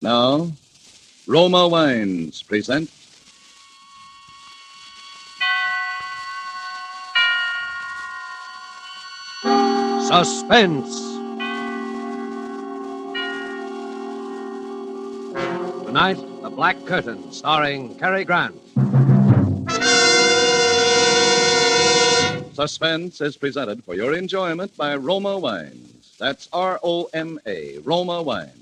Now, Roma Wines present Suspense. Tonight, The Black Curtain, starring Cary Grant. Suspense is presented for your enjoyment by Roma Wines. That's R-O-M-A, Roma Wines.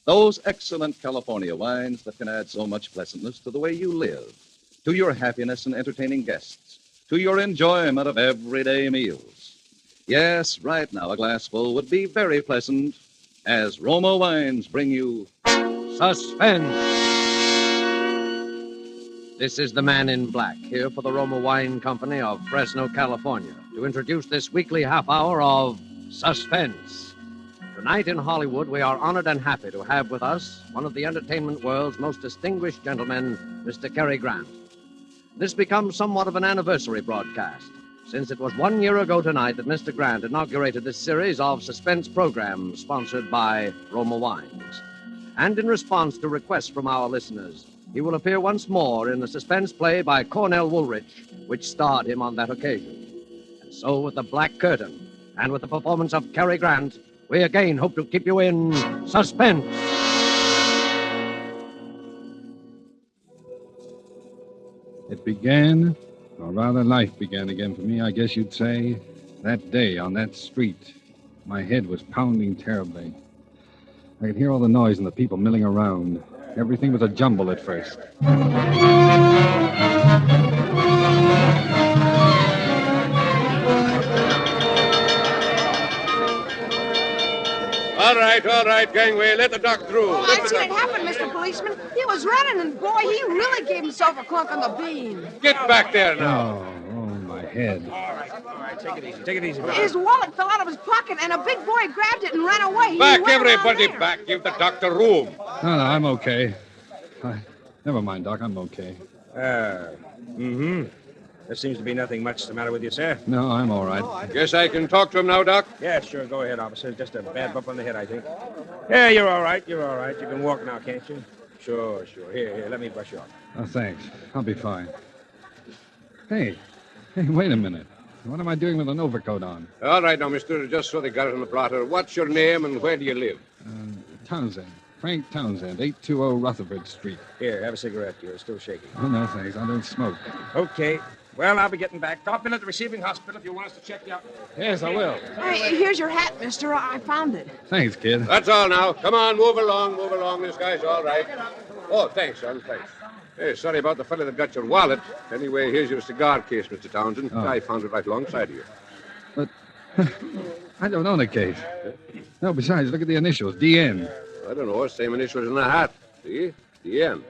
Those excellent California wines that can add so much pleasantness to the way you live, to your happiness in entertaining guests, to your enjoyment of everyday meals. Yes, right now a glassful would be very pleasant as Roma Wines bring you Suspense. This is the man in black, here for the Roma Wine Company of Fresno, California, to introduce this weekly half hour of Suspense. Tonight in Hollywood, we are honored and happy to have with us one of the entertainment world's most distinguished gentlemen, Mr. Cary Grant. This becomes somewhat of an anniversary broadcast, since it was 1 year ago tonight that Mr. Grant inaugurated this series of suspense programs sponsored by Roma Wines. And in response to requests from our listeners, he will appear once more in the suspense play by Cornell Woolrich, which starred him on that occasion. And so, with The Black Curtain, and with the performance of Cary Grant, we again hope to keep you in suspense. It began, or rather life began again for me, I guess you'd say, that day on that street. My head was pounding terribly. I could hear all the noise and the people milling around. Everything was a jumble at first. All right, gangway. Let the doc through. Oh, I've seen it happen, Mr. Policeman. He was running, and boy, he really gave himself a clunk on the bean. Get back there now. Oh, my head. All right. Take it easy. His wallet fell out of his pocket, and a big boy grabbed it and ran away. He Back, went around everybody, there. back. Give the doctor room. No, I'm okay. Never mind, Doc, I'm okay. There seems to be nothing much the matter with you, sir. No, I'm all right. Guess I can talk to him now, Doc? Yeah, sure. Go ahead, officer. Just a bad bump on the head, I think. Yeah, you're all right. You can walk now, can't you? Sure. Here, let me brush you off. Oh, thanks. I'll be fine. Hey, wait a minute. What am I doing with an overcoat on? All right now, mister. Just so they got it on the blotter. What's your name and where do you live? Townsend. Frank Townsend, 820 Rutherford Street. Here, have a cigarette. You're still shaking. Oh, no, thanks. I don't smoke. Okay. Well, I'll be getting back. Drop in at the receiving hospital if you want us to check you out. Yes, I will. Hey, here's your hat, mister. I found it. Thanks, kid. That's all now. Come on, move along. This guy's all right. Oh, thanks, son. Thanks. Hey, sorry about the fella that got your wallet. Anyway, here's your cigar case, Mr. Townsend. Oh. I found it right alongside of you. But I don't own a case. No, besides, look at the initials, DN. I don't know. Same initials in the hat. See? The end.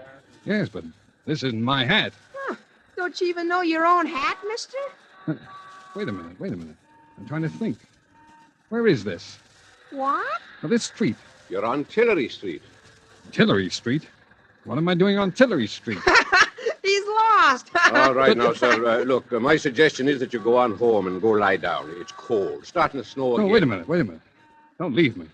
Yes, but this isn't my hat. Huh. Don't you even know your own hat, mister? Wait a minute. I'm trying to think. Where is this? What? Well, this street. You're on Tillery Street. Tillery Street? What am I doing on Tillery Street? He's lost. All right now, sir. Look, my suggestion is that you go on home and go lie down. It's cold. It's starting to snow again. No, wait a minute. Don't leave me.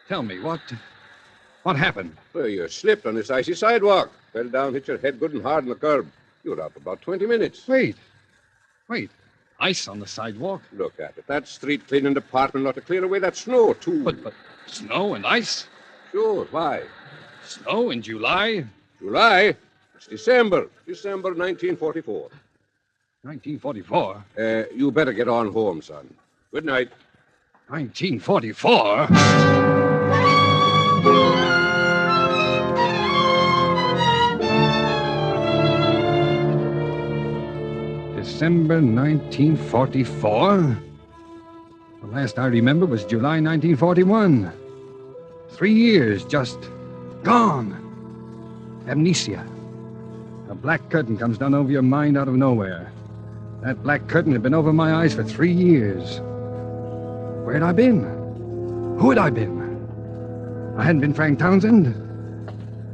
Tell me, what happened? Well, you slipped on this icy sidewalk. Fell down, hit your head good and hard on the curb. You were out for about 20 minutes. Wait. Ice on the sidewalk? Look at it. That street cleaning department ought to clear away that snow, too. But snow and ice? Sure, why? Snow in July? July? It's December 1944. 1944? You better get on home, son. Good night. 1944? December 1944? The last I remember was July 1941. 3 years just gone. Amnesia. A black curtain comes down over your mind out of nowhere. That black curtain had been over my eyes for 3 years. Where had I been? Who had I been? I hadn't been Frank Townsend.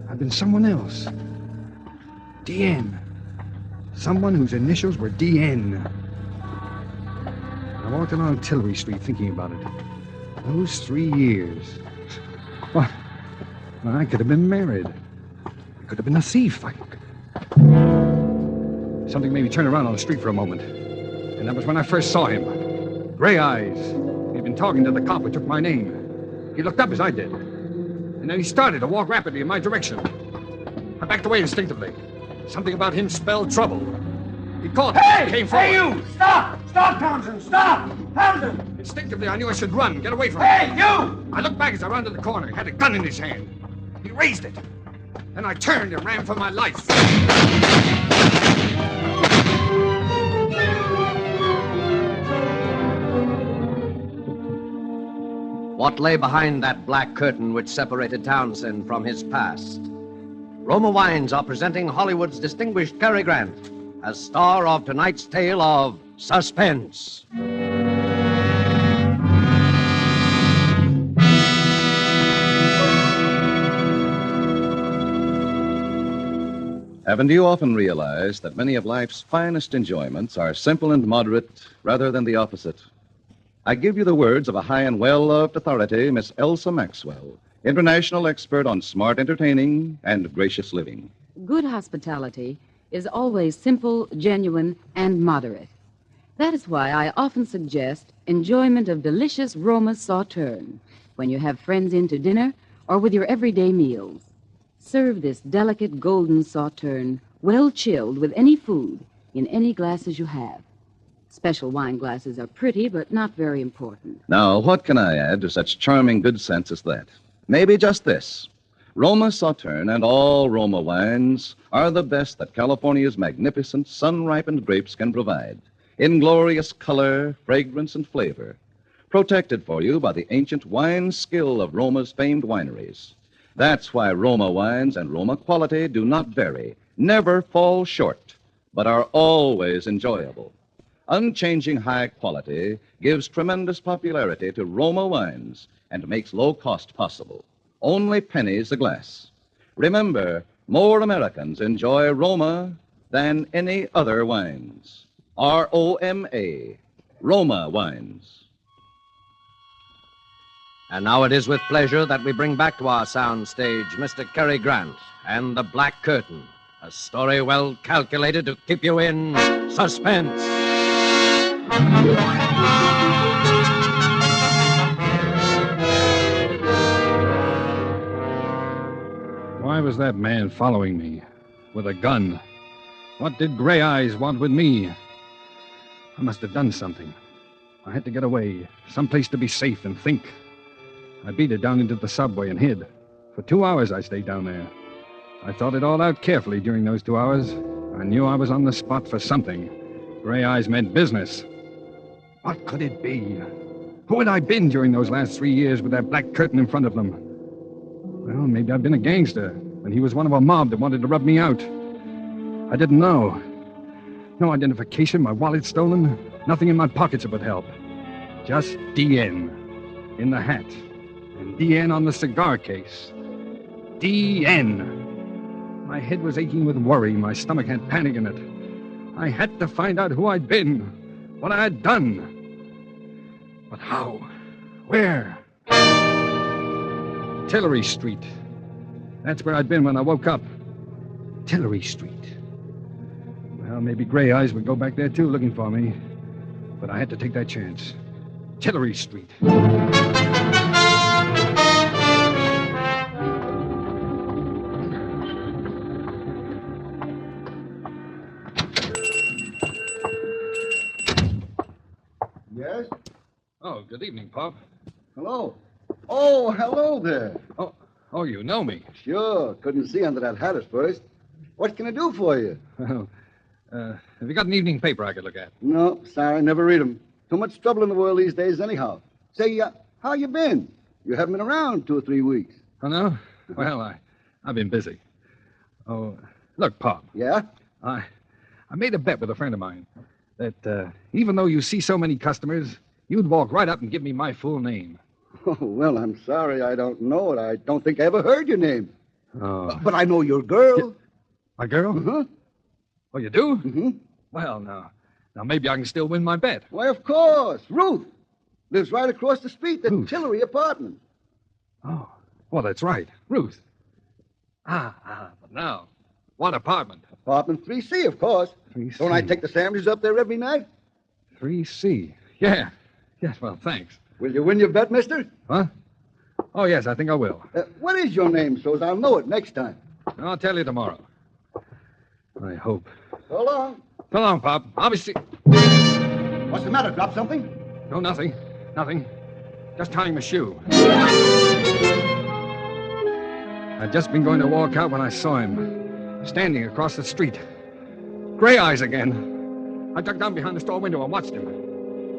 I'd been someone else. DN. Someone whose initials were DN. I walked along Tillery Street thinking about it. Those 3 years. Well, I could have been married. I could have been a thief. Something made me turn around on the street for a moment. And that was when I first saw him. Gray eyes. He'd been talking to the cop who took my name. He looked up as I did. And then he started to walk rapidly in my direction. I backed away instinctively. Something about him spelled trouble. He caught me and came forward. Hey, you! Stop! Stop, Townsend! Stop! Townsend! Instinctively, I knew I should run, get away from him. Hey, you! I looked back as I rounded the corner. He had a gun in his hand. He raised it. Then I turned and ran for my life. What lay behind that black curtain which separated Townsend from his past? Roma Wines are presenting Hollywood's distinguished Cary Grant as star of tonight's tale of Suspense. Haven't you often realized that many of life's finest enjoyments are simple and moderate rather than the opposite? I give you the words of a high and well-loved authority, Miss Elsa Maxwell, international expert on smart entertaining and gracious living. Good hospitality is always simple, genuine, and moderate. That is why I often suggest enjoyment of delicious Roma sauterne when you have friends in to dinner or with your everyday meals. Serve this delicate golden sauterne, well chilled with any food, in any glasses you have. Special wine glasses are pretty, but not very important. Now, what can I add to such charming good sense as that? Maybe just this. Roma Sauterne and all Roma wines are the best that California's magnificent sun-ripened grapes can provide, in glorious color, fragrance, and flavor, protected for you by the ancient wine skill of Roma's famed wineries. That's why Roma wines and Roma quality do not vary, never fall short, but are always enjoyable. Unchanging high quality gives tremendous popularity to Roma wines and makes low cost possible. Only pennies a glass. Remember, more Americans enjoy Roma than any other wines. R-O-M-A, Roma wines. And now it is with pleasure that we bring back to our sound stage Mr. Cary Grant and The Black Curtain, a story well calculated to keep you in suspense. Why was that man following me with a gun? What did Gray Eyes want with me? I must have done something. I had to get away, someplace to be safe and think. I beat it down into the subway and hid. For 2 hours I stayed down there. I thought it all out carefully during those 2 hours. I knew I was on the spot for something. Gray Eyes meant business. What could it be? Who had I been during those last 3 years with that black curtain in front of them? Well, maybe I'd been a gangster, and he was one of a mob that wanted to rub me out. I didn't know. No identification, my wallet stolen, nothing in my pockets that would help. Just DN in the hat, and DN on the cigar case. DN. My head was aching with worry, my stomach had panic in it. I had to find out who I'd been, what I had done. But how? Where? Tillery Street. That's where I'd been when I woke up. Tillery Street. Well, maybe Gray Eyes would go back there, too, looking for me. But I had to take that chance. Tillery Street. Yes? Oh, good evening, Pop. Hello. Oh, hello there. Oh, you know me. Sure. Couldn't see under that hat at first. What can I do for you? Well, have you got an evening paper I could look at? No, sorry, never read 'em. Too much trouble in the world these days anyhow. Say, how you been? You haven't been around 2 or 3 weeks. Oh, no? Well, I've been busy. Oh, look, Pop. Yeah? I made a bet with a friend of mine that even though you see so many customers, you'd walk right up and give me my full name. Oh, well, I'm sorry I don't know it. I don't think I ever heard your name. Oh. But I know your girl. My girl? Uh-huh. Oh, you do? Mm-hmm. Well, now maybe I can still win my bet. Why, of course. Ruth lives right across the street, the Ruth? Tillery apartment. Oh, Oh, that's right. Ruth. But now, what apartment? Apartment 3C, of course. 3C. Don't I take the sandwiches up there every night? 3C. Yeah. Yes, well, thanks. Will you win your bet, mister? Huh? Oh, yes, I think I will. What is your name, so I'll know it next time? I'll tell you tomorrow. I hope. So long. So long, Pop. I'll be What's the matter? Drop something? No, nothing. Nothing. Just tying my shoe. I'd just been going to walk out when I saw him, standing across the street. Gray eyes again. I ducked down behind the store window and watched him.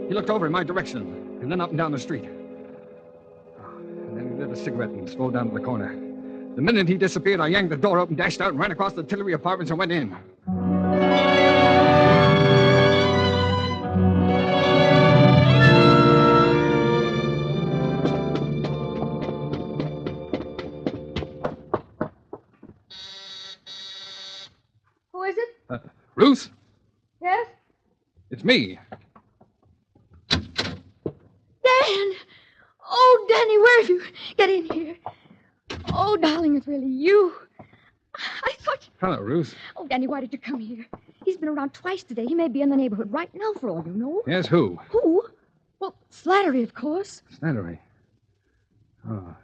He looked over in my direction, and then up and down the street. And then he lit a cigarette and strolled down to the corner. The minute he disappeared, I yanked the door open, dashed out, and ran across the Tillery Apartments and went in. Who is it? Ruth? Yes? It's me. Dan! Oh, Danny, where have you? Get in here. Oh, darling, it's really you. I thought... Hello, Ruth. Oh, Danny, why did you come here? He's been around twice today. He may be in the neighborhood right now, for all you know. Yes, who? Who? Well, Slattery, of course. Slattery. Oh.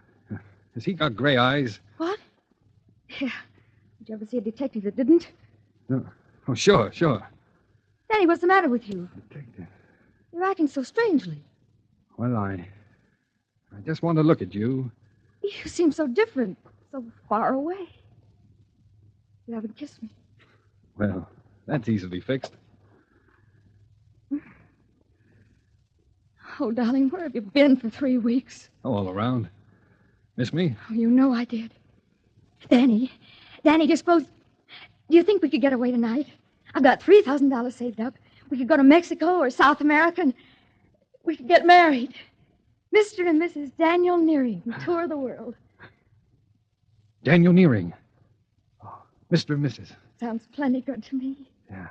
Has he got gray eyes? What? Yeah. Did you ever see a detective that didn't? No. Oh, sure. Danny, what's the matter with you? Detective. You're acting so strangely. Well, I just want to look at you. You seem so different, so far away. You haven't kissed me. Well, that's easily fixed. Oh, darling, where have you been for 3 weeks? Oh, all around. Miss me? Oh, you know I did. Danny, do you think we could get away tonight? I've got $3,000 saved up. We could go to Mexico or South America and we could get married. Mr. and Mrs. Daniel Nearing, tour the world. Daniel Nearing. Oh, Mr. and Mrs. Sounds plenty good to me. Yeah.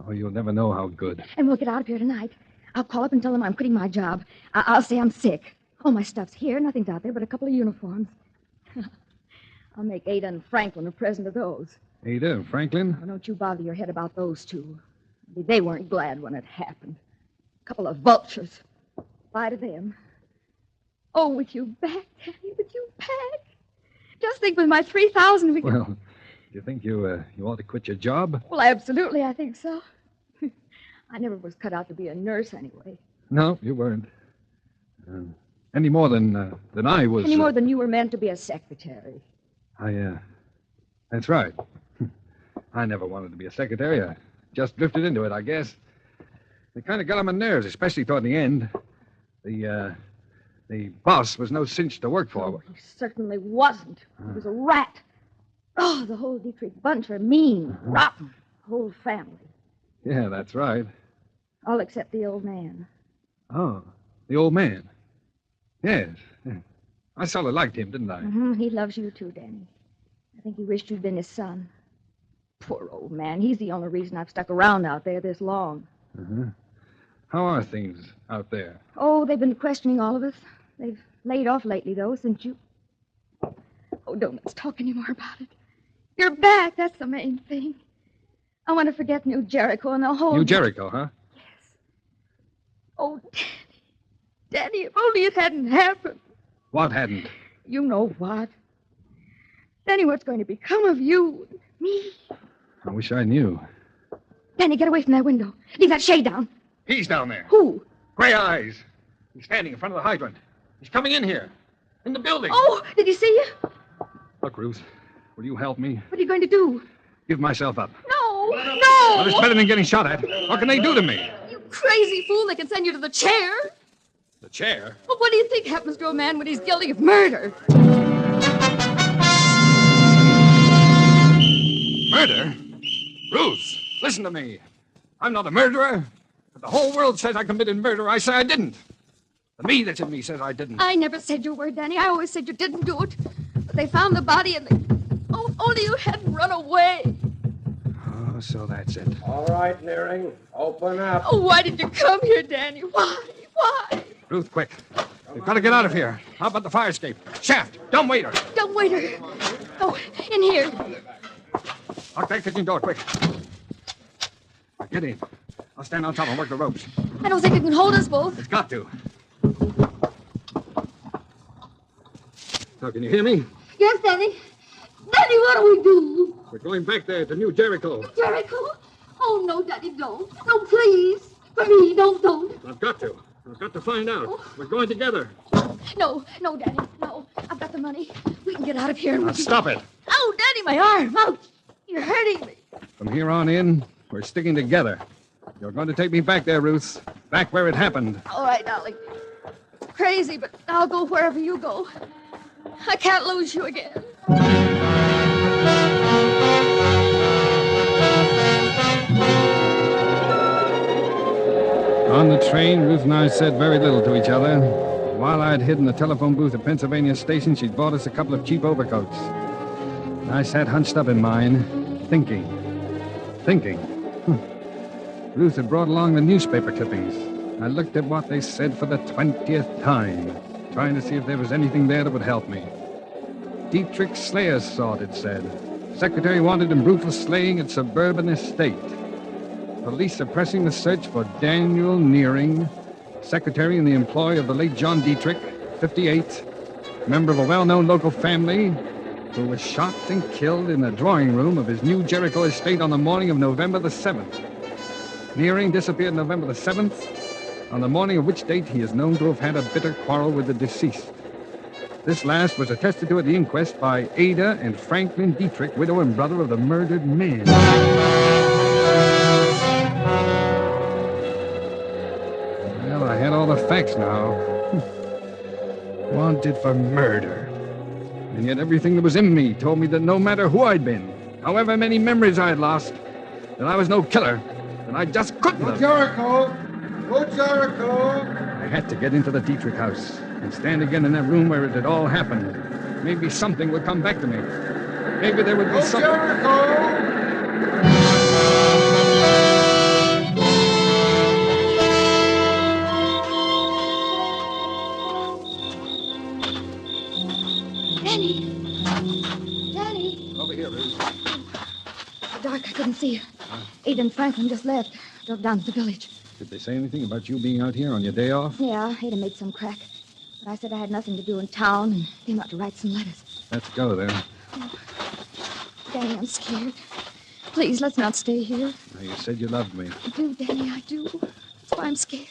Oh, you'll never know how good. And we'll get out of here tonight. I'll call up and tell them I'm quitting my job. I'll say I'm sick. All my stuff's here. Nothing's out there but a couple of uniforms. I'll make Ada and Franklin a present of those. Ada and Franklin? Oh, don't you bother your head about those two. They weren't glad when it happened. A couple of vultures. Bye to them. Oh, with you back, Danny, with you back. Just think with my $3,000 we could... Well, do you think you ought to quit your job? Well, absolutely, I think so. I never was cut out to be a nurse anyway. No, you weren't. Any more than I was. Any more than you were meant to be a secretary. That's right. I never wanted to be a secretary. I just drifted into it, I guess. It kind of got on my nerves, especially toward the end. The boss was no cinch to work for. Oh, he certainly wasn't. He was a rat. Oh, the whole Dietrich bunch are mean, rotten. The whole family. Yeah, that's right. All except the old man. Oh, the old man. Yes. I sort of liked him, didn't I? Mm-hmm. He loves you too, Danny. I think he wished you'd been his son. Poor old man. He's the only reason I've stuck around out there this long. Uh-huh. How are things out there? Oh, they've been questioning all of us. They've laid off lately, though, since you... Oh, don't let's talk any more about it. You're back. That's the main thing. I want to forget New Jericho and the whole... New Jericho, huh? Yes. Oh, Danny, if only it hadn't happened. What hadn't? You know what. Danny, what's going to become of you and me? I wish I knew. Danny, get away from that window. Leave that shade down. He's down there. Who? Gray eyes. He's standing in front of the hydrant. He's coming in here. In the building. Oh, did he see you? Look, Ruth, will you help me? What are you going to do? Give myself up. No. Well, it's better than getting shot at. What can they do to me? You crazy fool. They can send you to the chair. The chair? Well, what do you think happens to a man when he's guilty of murder? Murder? Ruth, listen to me. I'm not a murderer. But the whole world says I committed murder. I say I didn't. The me that's in me says I didn't. I never said your word, Danny. I always said you didn't do it. But they found the body and they... Oh, only you hadn't run away. Oh, so that's it. All right, Nearing. Open up. Oh, why did you come here, Danny? Why? Ruth, quick. We've got to get out of here. How about the fire escape? Shaft, dumbwaiter. Dumbwaiter. Oh, in here. Lock that kitchen door, quick. Get in. I'll stand on top and work the ropes. I don't think it can hold us both. It's got to. Now, can you hear me? Yes, Danny. Danny, what do we do? We're going back there to New Jericho. Jericho? Oh, no, Daddy, don't. No, please. For me, don't. I've got to. I've got to find out. We're going together. No, Daddy, no. I've got the money. We can get out of here. And Now, stop it. Oh, Daddy, my arm. Ouch. You're hurting me. From here on in, we're sticking together. You're going to take me back there, Ruth. Back where it happened. All right, darling. Crazy, but I'll go wherever you go. I can't lose you again. On the train, Ruth and I said very little to each other. While I'd hid in the telephone booth at Pennsylvania Station, she'd bought us a couple of cheap overcoats. I sat hunched up in mine, thinking. Ruth had brought along the newspaper clippings. I looked at what they said for the 20th time, trying to see if there was anything there that would help me. Dietrich Slayer's sword, it said. Secretary wanted in brutal slaying at suburban estate. Police suppressing the search for Daniel Nearing, secretary in the employ of the late John Dietrich, 58, member of a well-known local family, who was shot and killed in the drawing room of his New Jericho estate on the morning of November the 7th. Nearing disappeared November the 7th, on the morning of which date he is known to have had a bitter quarrel with the deceased. This last was attested to at the inquest by Ada and Franklin Dietrich, widow and brother of the murdered man. Well, I had all the facts now. Wanted for murder. And yet everything that was in me told me that no matter who I'd been, however many memories I had lost, that I was no killer, that I just couldn't have. Jericho! Go Jericho! I had to get into the Dietrich house and stand again in that room where it had all happened. Maybe something would come back to me. Maybe there would be something. Jericho! Danny. Over here, Ruth. The dark, I couldn't see you. Ada and Franklin just left. Drove down to the village. Did they say anything about you being out here on your day off? Yeah, Ada made some crack. But I said I had nothing to do in town and came out to write some letters. Let's go then. Danny, I'm scared. Please, let's not stay here. Now, you said you loved me. I do, Danny, I do. That's why I'm scared.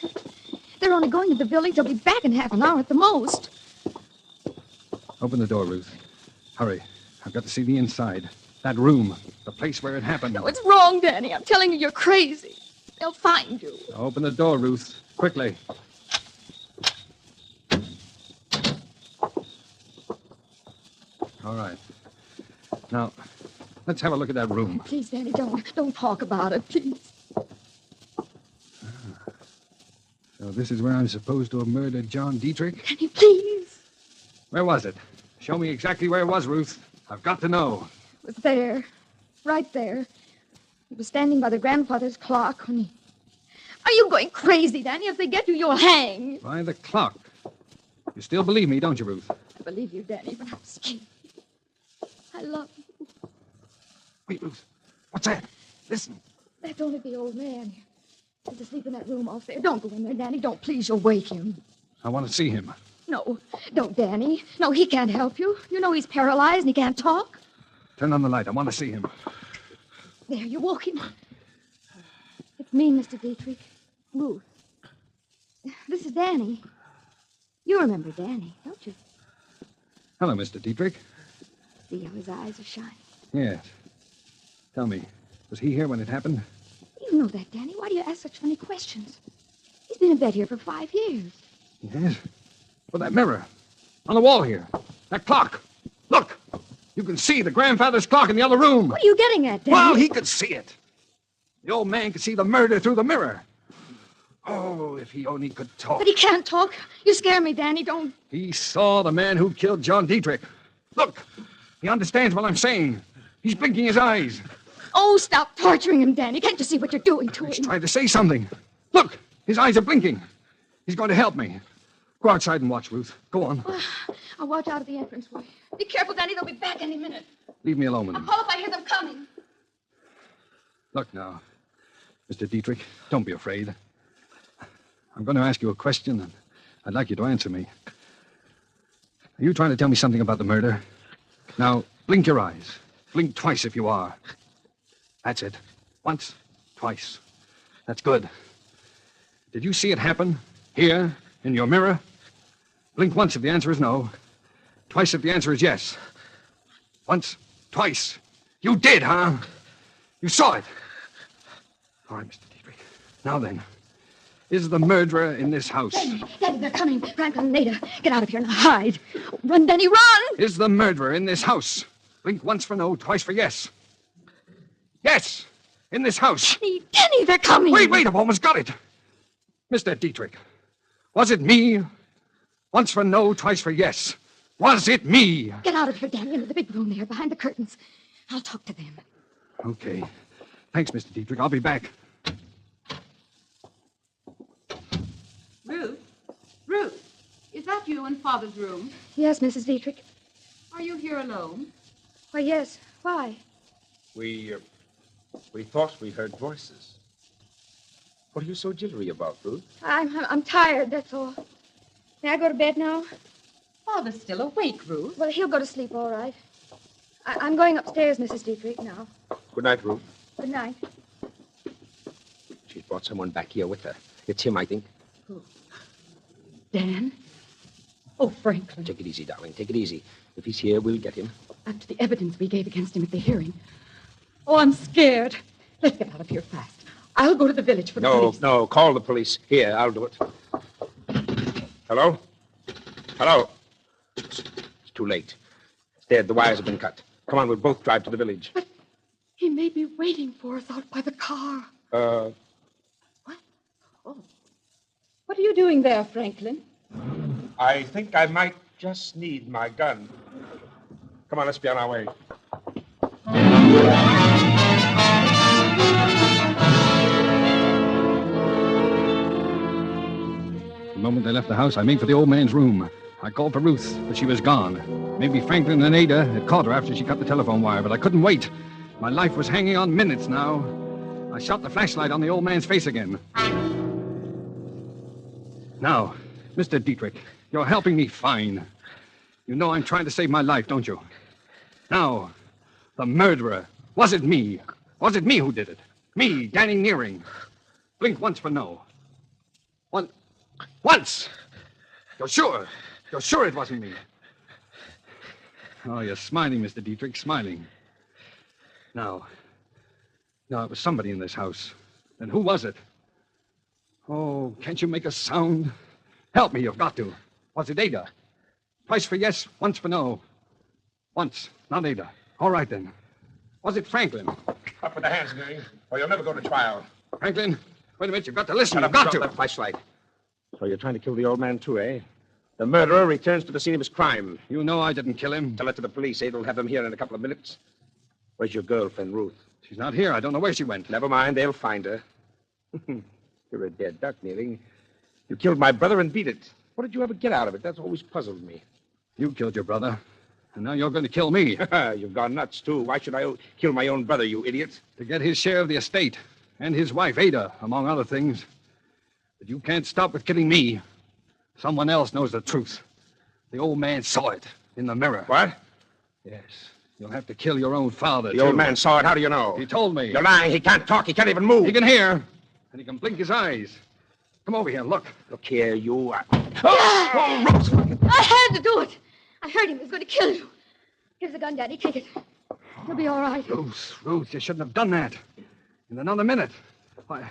They're only going to the village. They'll be back in half an hour at the most. Open the door, Ruth. Hurry. I've got to see the inside. That room. The place where it happened. No, it's wrong, Danny. I'm telling you, you're crazy. They'll find you. Now, open the door, Ruth. Quickly. All right. Now, let's have a look at that room. Please, Danny, don't talk about it, please. So this is where I'm supposed to have murdered John Dietrich? Danny, please. Where was it? Show me exactly where it was, Ruth. I've got to know. It was there. Right there. He was standing by the grandfather's clock when he... Are you going crazy, Danny? If they get you, you'll hang. By the clock. You still believe me, don't you, Ruth? I believe you, Danny, but I'm scared. I love you. Wait, Ruth. What's that? Listen. That's only the old man. He's asleep in that room off there. Don't go in there, Danny. Don't, please. You'll wake him. I want to see him. No, don't, Danny. No, he can't help you. You know he's paralyzed and he can't talk. Turn on the light. I want to see him. There, you woke him. It's me, Mr. Dietrich. Ruth. This is Danny. You remember Danny, don't you? Hello, Mr. Dietrich. See how his eyes are shining. Yes. Tell me, was he here when it happened? You know that, Danny. Why do you ask such funny questions? He's been in bed here for 5 years. Yes. Well, that mirror. On the wall here. That clock. Look. You can see the grandfather's clock in the other room. What are you getting at, Danny? Well, he could see it. The old man could see the murder through the mirror. Oh, if he only could talk. But he can't talk. You scare me, Danny. Don't... He saw the man who killed John Dietrich. Look. He understands what I'm saying. He's blinking his eyes. Oh, stop torturing him, Danny. Can't you see what you're doing to him? He's trying to say something. Look. His eyes are blinking. He's going to help me. Go outside and watch, Ruth. Go on. I'll watch out of the entranceway. Be careful, Danny. They'll be back any minute. Leave me alone with I'll them. call if I hear them coming. Look now, Mr. Dietrich, don't be afraid. I'm going to ask you a question, and I'd like you to answer me. Are you trying to tell me something about the murder? Now, blink your eyes. Blink twice if you are. That's it. Once, twice. That's good. Did you see it happen? Here, in your mirror? Blink once if the answer is no. Twice if the answer is yes. Once, twice. You did, huh? You saw it. All right, Mr. Dietrich. Now then, is the murderer in this house? Daddy, they're coming. Franklin and Ada, get out of here and hide. Run, Danny, run! Is the murderer in this house? Blink once for no, twice for yes. Yes, in this house. Danny, they're coming. Wait, I've almost got it. Mr. Dietrich, was it me? Once for no, twice for yes. Was it me? Get out of here, Danny, into the big room there, behind the curtains. I'll talk to them. Okay. Thanks, Mr. Dietrich. I'll be back. Ruth, is that you in Father's room? Yes, Mrs. Dietrich. Are you here alone? Why, yes. Why? We thought we heard voices. What are you so jittery about, Ruth? I'm tired, that's all. May I go to bed now? Father's still awake, Ruth. Well, he'll go to sleep, all right. I'm going upstairs, Mrs. Dietrich, now. Good night, Ruth. Good night. She's brought someone back here with her. It's him, I think. Who? Dan? Oh, Franklin. Take it easy, darling. Take it easy. If he's here, we'll get him. After the evidence we gave against him at the hearing. Oh, I'm scared. Let's get out of here fast. I'll go to the village for the police. No, call the police. Here, I'll do it. Hello? Hello? It's too late. It's dead. The wires have been cut. Come on, we'll both drive to the village. But he may be waiting for us out by the car. What? Oh. What are you doing there, Franklin? I think I might just need my gun. Come on, let's be on our way. The moment they left the house, I made for the old man's room. I called for Ruth, but she was gone. Maybe Franklin and Ada had caught her after she cut the telephone wire, but I couldn't wait. My life was hanging on minutes now. I shot the flashlight on the old man's face again. Now, Mr. Dietrich, you're helping me fine. You know I'm trying to save my life, don't you? Now, the murderer. Was it me? Was it me who did it? Me, Danny Nearing. Blink once for no. Once! You're sure? You're sure it wasn't me? Oh, you're smiling, Mr. Dietrich, smiling. No, it was somebody in this house. Then who was it? Oh, can't you make a sound? Help me, you've got to. Was it Ada? Twice for yes, once for no. Once, not Ada. All right, then. Was it Franklin? Up with the hands, Nearing, or you'll never go to trial. Franklin, wait a minute, you've got to listen. Shut You've up, got drop to. that flashlight. So you're trying to kill the old man, too, eh? The murderer returns to the scene of his crime. You know I didn't kill him. Tell it to the police. Ada'll have them here in a couple of minutes. Where's your girlfriend, Ruth? She's not here. I don't know where she went. Never mind. They'll find her. You're a dead duck, Nearing. You killed my brother and beat it. What did you ever get out of it? That's always puzzled me. You killed your brother, and now you're going to kill me. You've gone nuts, too. Why should I kill my own brother, you idiot? To get his share of the estate, and his wife, Ada, among other things. But you can't stop with killing me. Someone else knows the truth. The old man saw it in the mirror. What? Yes. You'll have to kill your own father, The old man saw it. How do you know? He told me. You're lying. He can't talk. He can't even move. He can hear, and he can blink his eyes. Come over here, look. Look here, you. Oh, Rose! I had to do it. I heard him. He was going to kill you. Here's the gun, Daddy. Take it. You'll be all right. Ruth, you shouldn't have done that. In another minute. Why,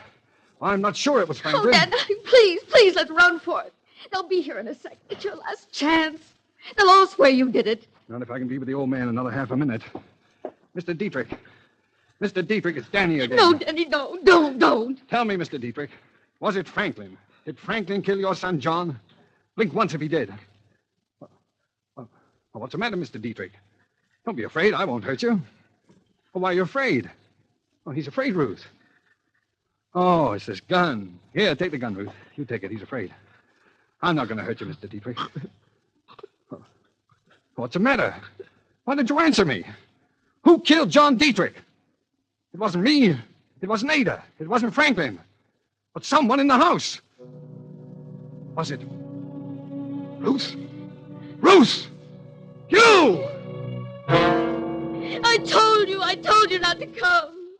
I'm not sure it was Franklin. Oh, Dad, please, let's run for it. They'll be here in a second. It's your last chance. They'll all swear you did it. Not if I can be with the old man another half a minute. Mr. Dietrich. Mr. Dietrich, it's Danny again. No, Danny, no. Don't. Tell me, Mr. Dietrich, was it Franklin? Did Franklin kill your son, John? Blink once if he did. Well, what's the matter, Mr. Dietrich? Don't be afraid. I won't hurt you. Well, why are you afraid? Oh, he's afraid, Ruth. Oh, it's this gun. Here, take the gun, Ruth. You take it. He's afraid. I'm not going to hurt you, Mr. Dietrich. What's the matter? Why didn't you answer me? Who killed John Dietrich? It wasn't me. It wasn't Ada. It wasn't Franklin. But someone in the house. Was it Ruth? Ruth! You! I told you not to come.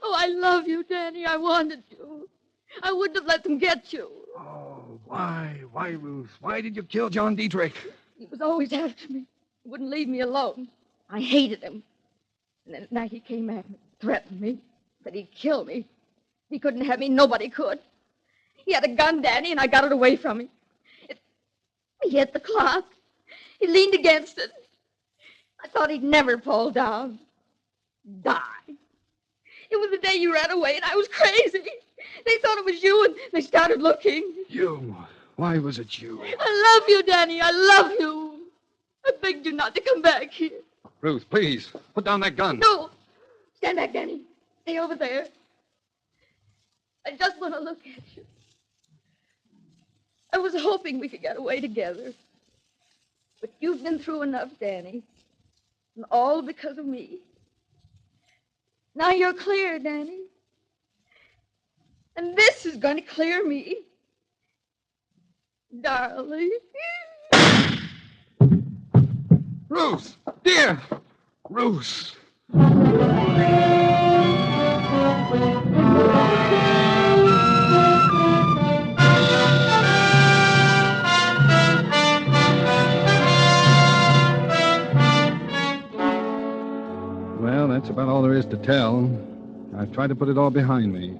Oh, I love you, Danny. I wanted to. I wouldn't have let them get you. Oh, why? Why, Ruth? Why did you kill John Dietrich? He was always after me. He wouldn't leave me alone. I hated him. And then at night he came at me, threatened me, said he'd kill me. He couldn't have me. Nobody could. He had a gun, Danny, and I got it away from him. He hit the clock. He leaned against it. I thought he'd never fall down. Die. It was the day you ran away, and I was crazy. They thought it was you, and they started looking. You? Why was it you? I love you, Danny. I love you. I begged you not to come back here. Ruth, please, put down that gun. No. Stand back, Danny. Stay over there. I just want to look at you. I was hoping we could get away together. But you've been through enough, Danny. And all because of me. Now you're clear, Danny. And this is going to clear me. Darling. Ruth! Dear! Ruth! Well, that's about all there is to tell. I've tried to put it all behind me,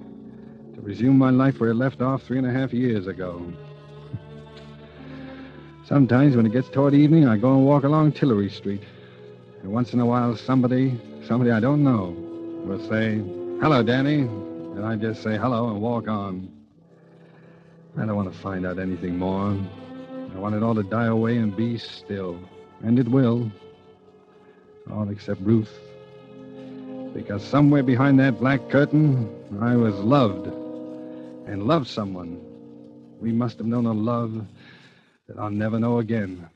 to resume my life where it left off 3.5 years ago. Sometimes when it gets toward evening, I go and walk along Tillery Street. And once in a while, somebody I don't know, will say, "Hello, Danny." And I just say hello and walk on. I don't want to find out anything more. I want it all to die away and be still. And it will. All except Ruth. Because somewhere behind that black curtain, I was loved. And loved someone. We must have known a love that I'll never know again.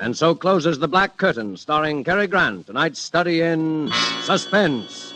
And so closes The Black Curtain, starring Cary Grant, tonight's study in suspense.